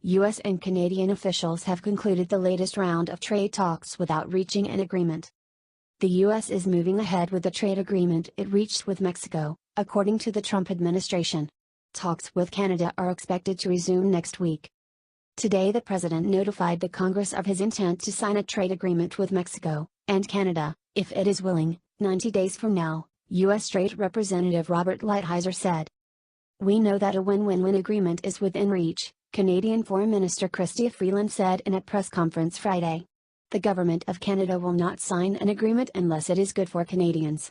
U.S. and Canadian officials have concluded the latest round of trade talks without reaching an agreement. The U.S. is moving ahead with the trade agreement it reached with Mexico, according to the Trump administration. Talks with Canada are expected to resume next week. Today the president notified the Congress of his intent to sign a trade agreement with Mexico and Canada, if it is willing, 90 days from now, U.S. Trade Representative Robert Lighthizer said. "We know that a win-win-win agreement is within reach," Canadian Foreign Minister Chrystia Freeland said in a press conference Friday. "The government of Canada will not sign an agreement unless it is good for Canadians."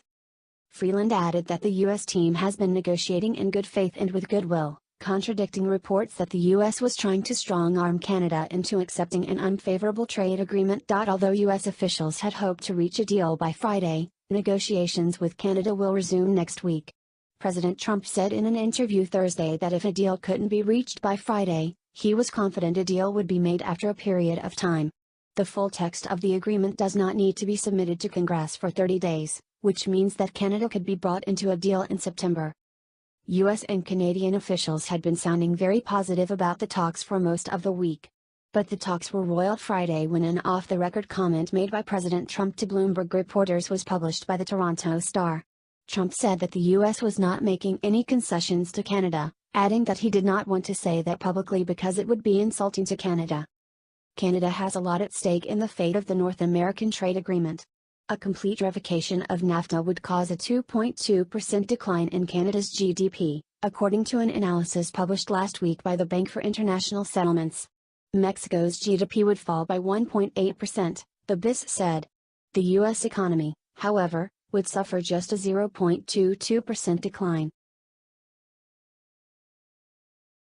Freeland added that the U.S. team has been negotiating in good faith and with goodwill, contradicting reports that the U.S. was trying to strong-arm Canada into accepting an unfavorable trade agreement. Although U.S. officials had hoped to reach a deal by Friday, negotiations with Canada will resume next week. President Trump said in an interview Thursday that if a deal couldn't be reached by Friday, he was confident a deal would be made after a period of time. The full text of the agreement does not need to be submitted to Congress for 30 days, which means that Canada could be brought into a deal in September. U.S. and Canadian officials had been sounding very positive about the talks for most of the week. But the talks were roiled Friday when an off-the-record comment made by President Trump to Bloomberg reporters was published by the Toronto Star. Trump said that the U.S. was not making any concessions to Canada, adding that he did not want to say that publicly because it would be insulting to Canada. Canada has a lot at stake in the fate of the North American trade agreement. A complete revocation of NAFTA would cause a 2.2% decline in Canada's GDP, according to an analysis published last week by the Bank for International Settlements. Mexico's GDP would fall by 1.8%, the BIS said. The U.S. economy, however, would suffer just a 0.22% decline.